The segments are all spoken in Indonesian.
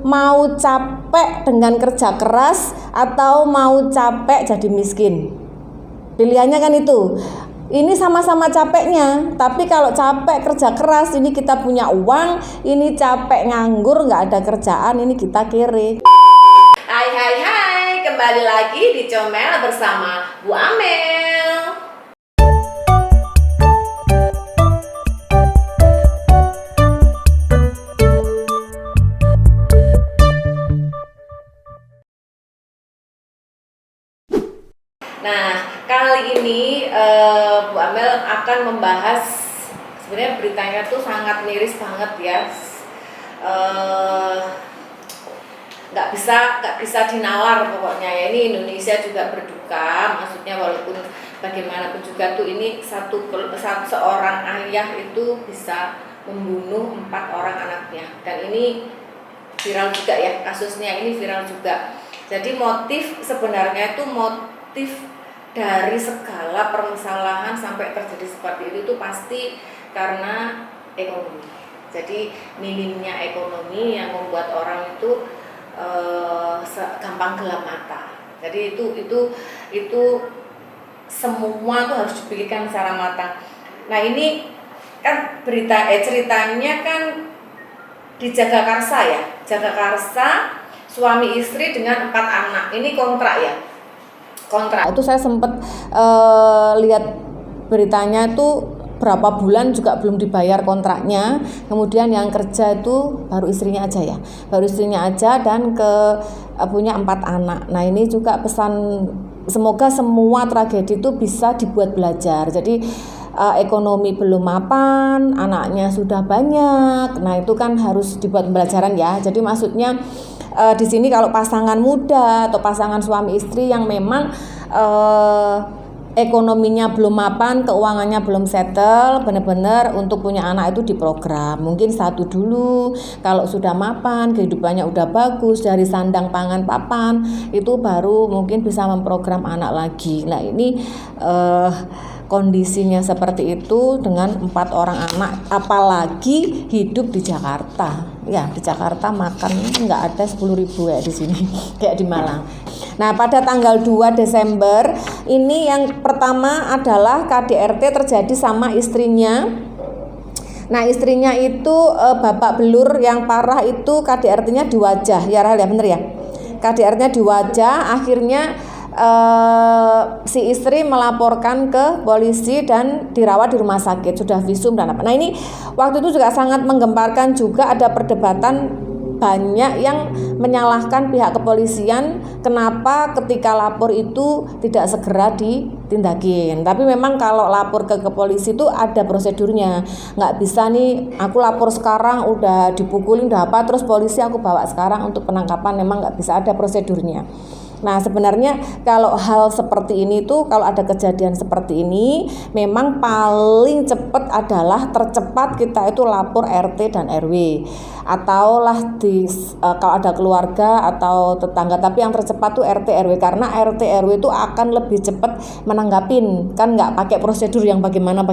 mau capek dengan kerja keras atau mau capek jadi miskin? Pilihannya kan itu. Ini sama-sama capeknya, tapi kalau capek kerja keras ini kita punya uang, ini capek nganggur nggak ada kerjaan, ini kita kere. Hai, kembali lagi di Comel bersama Bu Amel. Nah, kali ini Bu Amel akan membahas, sebenarnya beritanya tuh sangat miris banget ya. Nggak bisa dinawar pokoknya ya. Ini Indonesia juga berduka, maksudnya walaupun bagaimanapun juga tuh ini seorang ayah itu bisa membunuh 4 orang anaknya, dan ini viral juga ya, kasusnya ini viral juga. Jadi motif sebenarnya itu motif dari segala permasalahan sampai terjadi seperti itu pasti karena ekonomi. Jadi minimnya ekonomi yang membuat orang itu gampang gelap mata. Jadi itu semua tuh harus dipikirkan secara matang. Nah, ini kan ceritanya kan di Jagakarsa ya. Jagakarsa, suami istri dengan 4 anak. Ini kontrak ya. Kontrak. Itu saya sempat lihat beritanya itu berapa bulan juga belum dibayar kontraknya. Kemudian yang kerja itu baru istrinya aja ya, dan punya 4 anak. Nah, ini juga pesan, semoga semua tragedi itu bisa dibuat belajar. Jadi ekonomi belum mapan, anaknya sudah banyak. Nah, itu kan harus dibuat pembelajaran ya. Jadi maksudnya di sini kalau pasangan muda atau pasangan suami istri yang memang ekonominya belum mapan, keuangannya belum settle, benar-benar untuk punya anak itu diprogram. Mungkin 1 dulu, kalau sudah mapan, kehidupannya udah bagus, dari sandang pangan papan, itu baru mungkin bisa memprogram anak lagi. Nah, ini kondisinya seperti itu dengan 4 orang anak, apalagi hidup di Jakarta. Ya, di Jakarta makan nggak ada 10.000 ya di sini, kayak di Malang. Nah, pada tanggal 2 Desember ini yang pertama adalah KDRT terjadi sama istrinya. Nah, istrinya itu babak belur, yang parah itu KDRT-nya di wajah. Ya, Rahel ya, bener ya. KDRT-nya di wajah, akhirnya si istri melaporkan ke polisi dan dirawat di rumah sakit, sudah visum dan apa. Nah, ini waktu itu juga sangat menggemparkan juga, ada perdebatan banyak yang menyalahkan pihak kepolisian kenapa ketika lapor itu tidak segera ditindakin. Tapi memang kalau lapor ke polisi itu ada prosedurnya, nggak bisa nih aku lapor sekarang udah dipukulin udah apa terus polisi aku bawa sekarang untuk penangkapan, memang nggak bisa, ada prosedurnya. Nah, sebenarnya kalau hal seperti ini tuh, kalau ada kejadian seperti ini, memang paling cepat adalah tercepat kita itu lapor RT dan RW, atau lah kalau ada keluarga atau tetangga. Tapi yang tercepat tuh RT RW, karena RT RW itu akan lebih cepat menanggapin, kan nggak pakai prosedur yang bagaimana.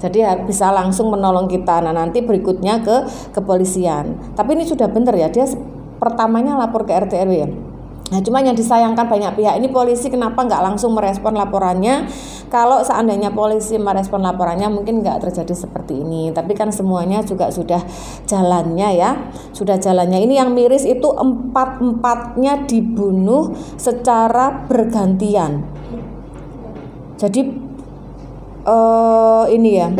Jadi bisa langsung menolong kita. Nah, nanti berikutnya ke kepolisian. Tapi ini sudah benar ya, dia pertamanya lapor ke RT RW ya. Nah, cuma yang disayangkan banyak pihak ini, polisi kenapa nggak langsung merespon laporannya. Kalau seandainya polisi merespon laporannya mungkin nggak terjadi seperti ini. Tapi kan semuanya juga sudah jalannya ya, Ini yang miris itu 4-4-nya dibunuh secara bergantian. Jadi ini ya,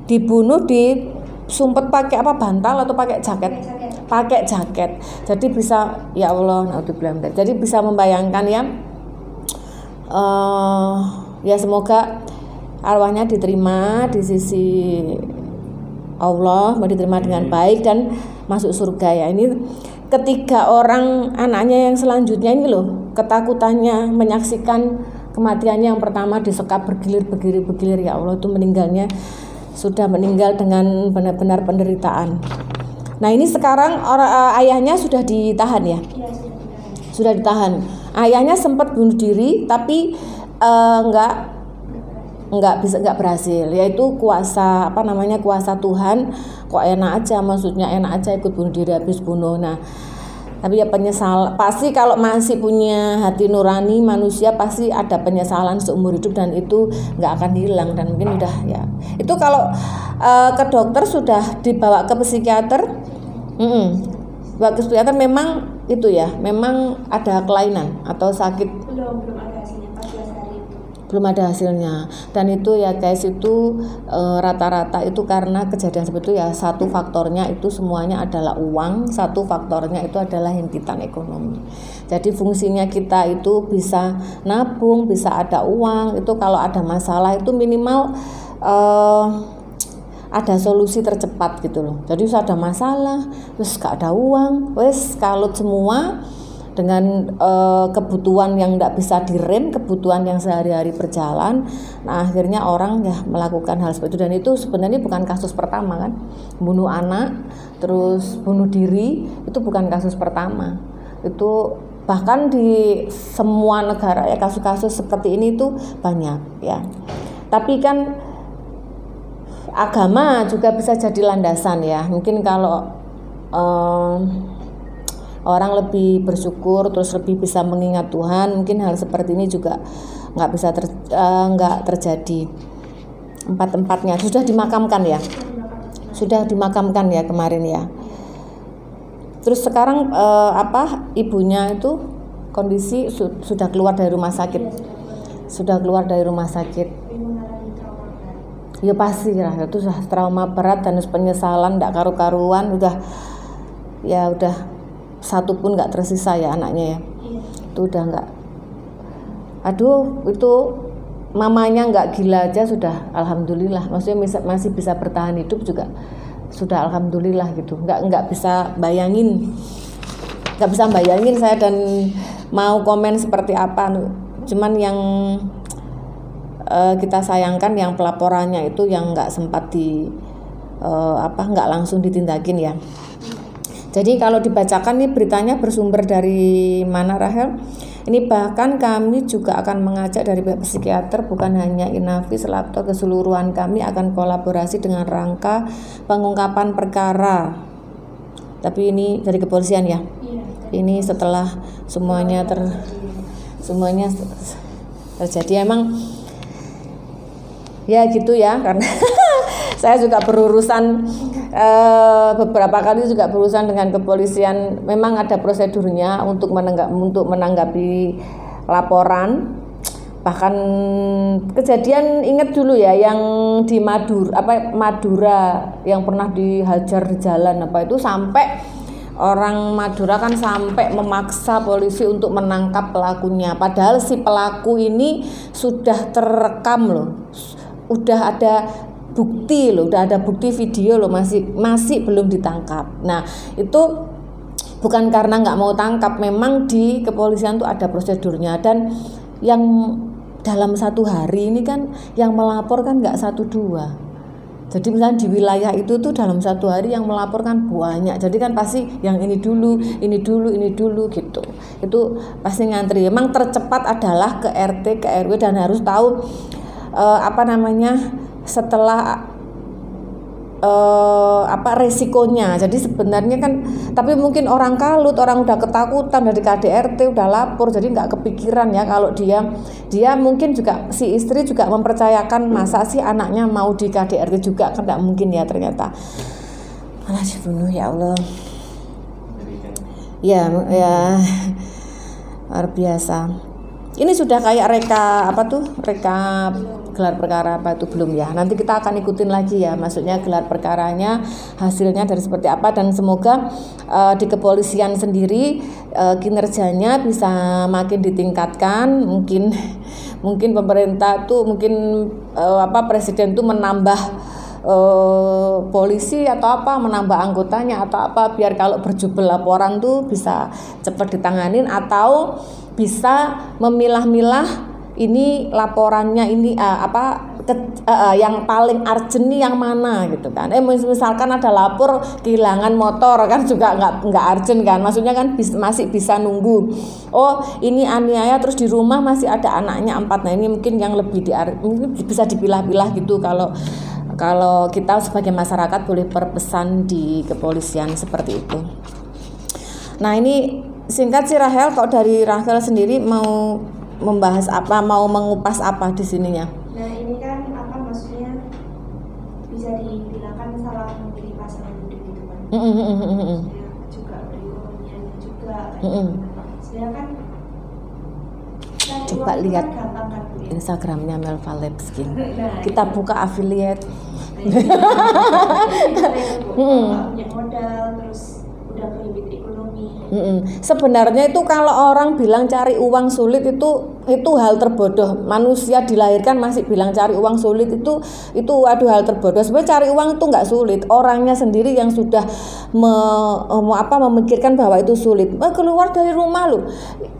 dibunuh disumpet pakai apa, bantal atau pakai jaket? Pakai jaket. Jadi bisa, ya Allah, naudzubillah. Jadi bisa membayangkan ya, ya semoga arwahnya diterima di sisi Allah, diterima dengan baik dan masuk surga ya. Ini ketiga orang anaknya yang selanjutnya ini loh, ketakutannya menyaksikan kematiannya. Yang pertama disekap bergilir, ya Allah, itu sudah meninggal dengan benar-benar penderitaan. Nah, ini sekarang ayahnya sudah ditahan ya? Sudah ditahan. Ayahnya sempat bunuh diri tapi nggak berhasil, yaitu kuasa Tuhan. Kok enak aja, maksudnya enak aja ikut bunuh diri, habis bunuh. Nah, tapi ya penyesal, pasti kalau masih punya hati nurani manusia pasti ada penyesalan seumur hidup, dan itu nggak akan hilang. Dan mungkin udah ya, itu kalau ke dokter sudah dibawa ke psikiater, bawa ke psikiater memang itu ya, memang ada kelainan atau sakit. Belum ada hasilnya 14 hari itu. Belum ada hasilnya. Dan itu ya guys, itu rata-rata itu karena kejadian seperti itu ya, satu faktornya itu semuanya adalah uang, satu faktornya itu adalah himpitan ekonomi. Jadi fungsinya kita itu bisa nabung, bisa ada uang, itu kalau ada masalah itu minimal ada solusi tercepat gitu loh. Jadi ada masalah, terus gak ada uang, wes kalut semua dengan kebutuhan yang tidak bisa direm, kebutuhan yang sehari-hari berjalan. Nah, akhirnya orang ya melakukan hal seperti itu, dan itu sebenarnya bukan kasus pertama kan, bunuh anak terus bunuh diri itu bukan kasus pertama. Itu bahkan di semua negara ya kasus-kasus seperti ini itu banyak ya. Tapi kan agama juga bisa jadi landasan ya. Mungkin kalau orang lebih bersyukur, terus lebih bisa mengingat Tuhan, mungkin hal seperti ini juga nggak terjadi. Empat-empatnya sudah dimakamkan ya kemarin ya. Terus sekarang ibunya itu kondisi sudah keluar dari rumah sakit. Ya pasti lah, itu sudah trauma berat dan penyesalan tidak karu-karuan, udah satu pun nggak tersisa ya anaknya ya. Itu udah nggak, itu mamanya nggak gila aja sudah alhamdulillah, maksudnya masih bisa bertahan hidup juga sudah alhamdulillah gitu. Nggak bisa bayangin saya dan mau komen seperti apa. Cuman yang kita sayangkan yang pelaporannya itu yang nggak sempat nggak langsung ditindakin ya. Jadi kalau dibacakan nih beritanya bersumber dari mana Rahel? Ini bahkan kami juga akan mengajak dari pihak psikiater, bukan hanya Inavis, Labto, keseluruhan kami akan kolaborasi dengan rangka pengungkapan perkara. Tapi ini dari kepolisian ya. Ini setelah semuanya terjadi, emang ya gitu ya, karena saya juga berurusan beberapa kali juga berurusan dengan kepolisian. Memang ada prosedurnya untuk menanggapi laporan. Bahkan kejadian ingat dulu ya yang di Madura yang pernah dihajar di jalan itu, sampai orang Madura kan sampai memaksa polisi untuk menangkap pelakunya, padahal si pelaku ini sudah terekam loh, udah ada bukti video loh, masih belum ditangkap. Nah itu bukan karena nggak mau tangkap, memang di kepolisian tuh ada prosedurnya, dan yang dalam satu hari ini kan yang melapor kan nggak 1-2. Jadi misalnya di wilayah itu tuh dalam satu hari yang melaporkan banyak, jadi kan pasti yang ini dulu gitu. Itu pasti ngantri. Memang tercepat adalah ke RT, ke RW, dan harus tahu setelah resikonya. Jadi sebenarnya kan, tapi mungkin orang kalut, orang udah ketakutan dari KDRT udah lapor, jadi nggak kepikiran ya kalau dia mungkin juga si istri juga mempercayakan, masa sih anaknya mau di KDRT juga, kan nggak mungkin ya, ternyata malah dibunuh. Ya Allah, ya luar biasa. Ini sudah kayak reka gelar perkara apa itu belum ya? Nanti kita akan ikutin lagi ya, maksudnya gelar perkaranya hasilnya dari seperti apa, dan semoga di kepolisian sendiri kinerjanya bisa makin ditingkatkan. Mungkin pemerintah tuh presiden tuh menambah polisi atau menambah anggotanya atau biar kalau berjubel laporan tuh bisa cepat ditanganin, atau bisa memilah-milah ini laporannya ini yang paling urgent nih yang mana gitu kan. Misalkan ada lapor kehilangan motor kan juga nggak urgent kan, maksudnya kan masih bisa nunggu. Oh ini aniaya terus di rumah masih ada anaknya 4, nah ini mungkin yang lebih mungkin bisa dipilah-pilah gitu kalau kita sebagai masyarakat boleh berpesan di kepolisian seperti itu. Nah ini singkat sih Rahel, kok dari Rahel sendiri mau membahas apa, mau mengupas apa di sininya? Nah ini kan apa maksudnya bisa dibilang kan salah memilih pasangan hidup gitu kan. Maksudnya juga ekonominya juga sebenarnya kan coba lihat kan gampang kan Bu ya. Instagramnya Melva Lebskin. Kita buka affiliate. Kalau punya modal terus udah kredit ekonomi. Sebenarnya itu kalau orang bilang cari uang sulit itu hal terbodoh. Manusia dilahirkan masih bilang cari uang sulit itu waduh hal terbodoh. Sebenarnya cari uang itu nggak sulit. Orangnya sendiri yang sudah memikirkan bahwa itu sulit. Keluar dari rumah loh.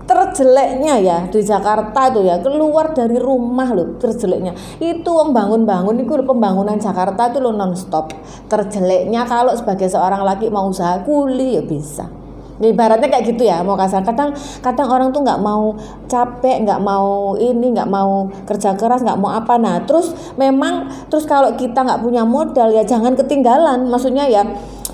Terjeleknya ya di Jakarta itu ya, keluar dari rumah loh terjeleknya. Itu bangun-bangun itu pembangunan Jakarta itu lo nonstop. Terjeleknya kalau sebagai seorang laki mau usaha kuli ya bisa. Ibaratnya kayak gitu ya, mau kasar. Kadang orang tuh nggak mau capek, nggak mau kerja keras, nggak mau apa. Nah terus kalau kita nggak punya modal ya jangan ketinggalan. Maksudnya ya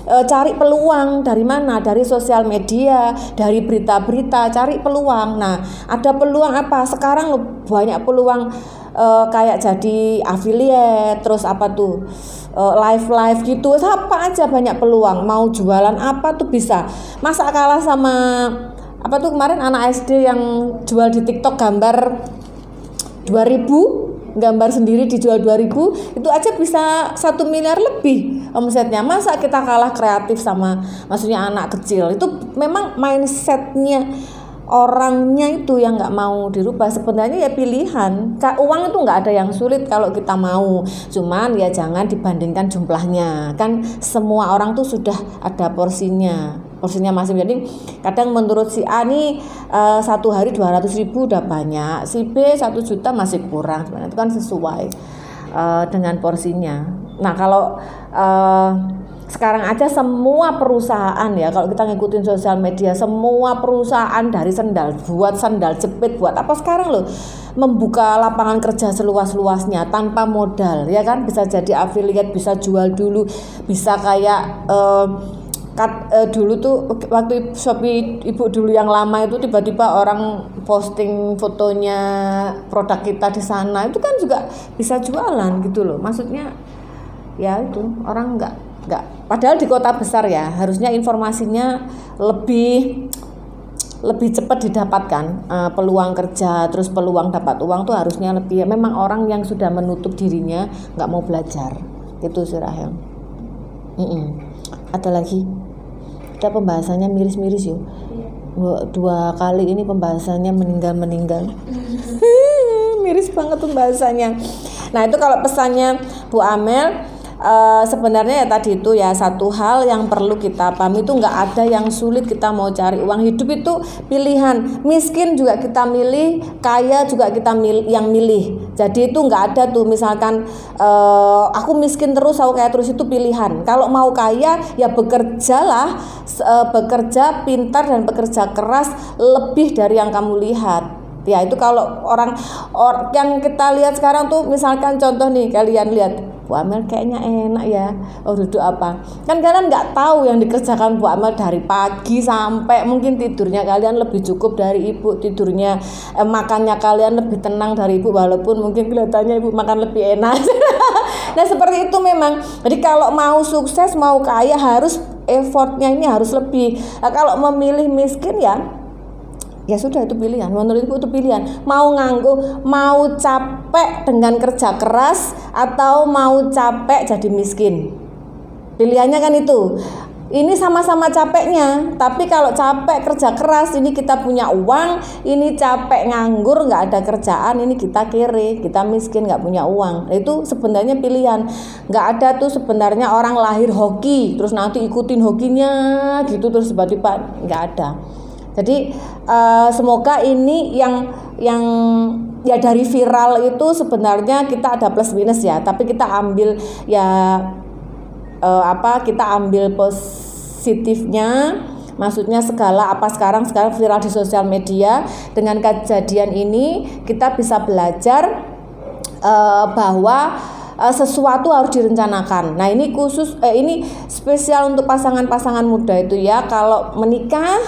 cari peluang dari mana? Dari sosial media, dari berita-berita, cari peluang. Nah ada peluang apa? Sekarang loh banyak peluang kayak jadi affiliate, terus apa tuh live gitu, apa aja banyak peluang. Mau jualan apa tuh bisa. Masa kalah sama apa tuh kemarin anak SD yang jual di TikTok gambar 2.000, gambar sendiri dijual 2.000, itu aja bisa 1 miliar lebih omsetnya. Masa kita kalah kreatif sama maksudnya anak kecil? Itu memang mindsetnya orangnya itu yang nggak mau dirubah. Sebenarnya ya pilihan. Uang itu nggak ada yang sulit kalau kita mau, cuman ya jangan dibandingkan jumlahnya. Kan semua orang tuh sudah ada porsinya masing. Jadi kadang menurut si A nih 1 hari 200.000 udah banyak, si B 1 juta masih kurang. Sebenarnya itu kan sesuai dengan porsinya. Nah kalau sekarang aja semua perusahaan ya, kalau kita ngikutin sosial media, semua perusahaan dari sandal jepit, buat apa sekarang loh membuka lapangan kerja seluas-luasnya tanpa modal ya kan. Bisa jadi affiliate, bisa jual dulu, bisa kayak dulu tuh waktu Shopee ibu dulu yang lama itu tiba-tiba orang posting fotonya produk kita di sana, itu kan juga bisa jualan gitu loh. Maksudnya ya itu orang nggak padahal di kota besar ya harusnya informasinya lebih cepat didapatkan, peluang kerja terus peluang dapat uang tuh harusnya lebih. Memang orang yang sudah menutup dirinya nggak mau belajar itu sih Rahel. Ada lagi, ada pembahasannya miris-miris yuk. 2 kali ini pembahasannya meninggal miris banget pembahasannya. Nah itu kalau pesannya Bu Amel, sebenarnya ya tadi itu ya, satu hal yang perlu kita pahami itu nggak ada yang sulit. Kita mau cari uang, hidup itu pilihan. Miskin juga kita milih, kaya juga kita yang milih. Jadi itu nggak ada tuh misalkan aku miskin terus, aku kaya terus, itu pilihan. Kalau mau kaya ya bekerjalah, bekerja pintar dan bekerja keras lebih dari yang kamu lihat. Ya itu kalau orang yang kita lihat sekarang tuh, misalkan contoh nih, kalian lihat Bu Amel kayaknya enak ya, duduk apa, kan kalian nggak tahu yang dikerjakan Bu Amel dari pagi sampai mungkin tidurnya kalian lebih cukup dari ibu, tidurnya makannya kalian lebih tenang dari ibu, walaupun mungkin kelihatannya ibu makan lebih enak. Nah seperti itu memang. Jadi kalau mau sukses, mau kaya, harus effortnya ini harus lebih. Nah, kalau memilih miskin ya sudah, itu pilihan. Menurutku itu pilihan. Mau nganggur, mau capek dengan kerja keras, atau mau capek jadi miskin. Pilihannya kan itu. Ini sama-sama capeknya. Tapi kalau capek kerja keras, ini kita punya uang. Ini capek nganggur, nggak ada kerjaan, ini kita kere, kita miskin, nggak punya uang. Itu sebenarnya pilihan. Nggak ada tuh sebenarnya orang lahir hoki terus nanti ikutin hokinya gitu terus tiba-tiba, nggak ada. Jadi semoga ini yang ya dari viral itu sebenarnya kita ada plus minus ya, tapi kita ambil ya kita ambil positifnya. Maksudnya segala apa sekarang viral di sosial media. Dengan kejadian ini kita bisa belajar bahwa sesuatu harus direncanakan. Nah ini khusus ini spesial untuk pasangan-pasangan muda itu ya. Kalau menikah,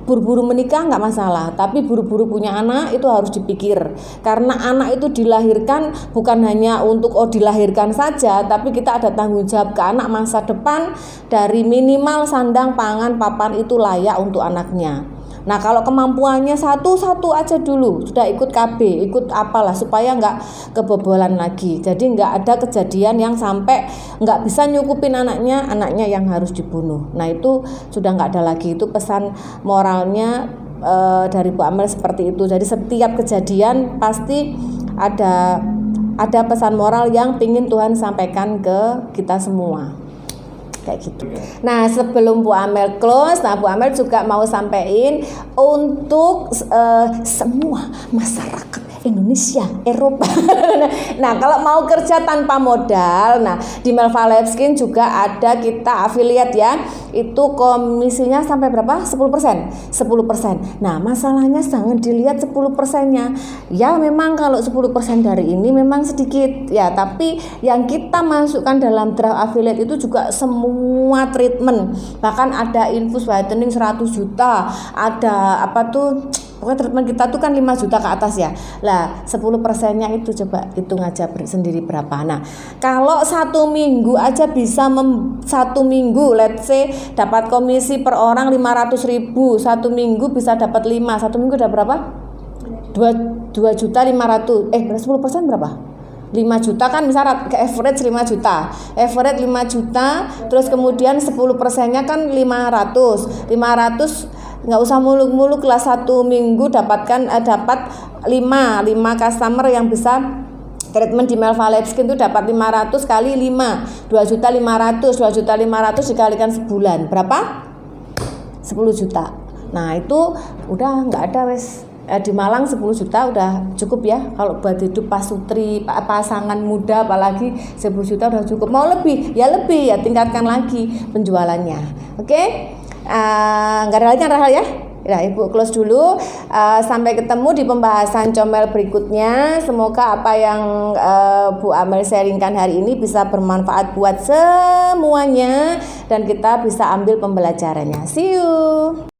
buru-buru menikah nggak masalah, tapi buru-buru punya anak itu harus dipikir, karena anak itu dilahirkan bukan hanya untuk dilahirkan saja, tapi kita ada tanggung jawab ke anak masa depan, dari minimal sandang, pangan, papan itu layak untuk anaknya. Nah kalau kemampuannya satu aja dulu, sudah ikut KB, ikut apalah, supaya nggak kebobolan lagi. Jadi nggak ada kejadian yang sampai nggak bisa nyukupin anaknya yang harus dibunuh. Nah itu sudah nggak ada lagi. Itu pesan moralnya dari Bu Amel seperti itu. Jadi setiap kejadian pasti ada pesan moral yang pingin Tuhan sampaikan ke kita semua. Kayak gitu. Nah sebelum Bu Amel close, Bu Amel juga mau sampaikan untuk semua masyarakat Indonesia, Eropa. Nah kalau mau kerja tanpa modal, nah di Melva Lifeskin juga ada kita afiliat ya. Itu komisinya sampai berapa? 10%. Nah masalahnya jangan dilihat 10%-nya. Ya memang kalau 10% dari ini memang sedikit ya, tapi yang kita masukkan dalam draft affiliate itu juga semua treatment. Bahkan ada infus whitening 100 juta, ada pokoknya treatment kita tuh kan 5 juta ke atas ya. Lah 10%-nya itu coba hitung aja sendiri berapa. Nah kalau 1 minggu aja bisa 1 minggu let's say dapat komisi per orang 500.000, 1 minggu bisa dapat 5, 1 minggu udah berapa? 2.500.000. 10% berapa? 5 juta kan misalnya ke average 5 juta. Average 5 juta, terus kemudian 10%-nya kan 500 nggak usah muluk-muluk lah, 1 minggu dapat 5 customer yang bisa treatment di Melva Lifeskin itu dapat 500 kali 5, 2.500 dikalikan sebulan berapa? 10 juta. Nah itu udah nggak ada wes. Di Malang 10 juta udah cukup ya, kalau buat hidup pasutri pasangan muda, apalagi 10 juta udah cukup. Mau lebih ya tingkatkan lagi penjualannya. Oke? Nggak ada lagi Rahel ya? Ya Ibu close dulu. Sampai ketemu di pembahasan comel berikutnya. Semoga apa yang Bu Amel sharingkan hari ini bisa bermanfaat buat semuanya dan kita bisa ambil pembelajarannya. See you.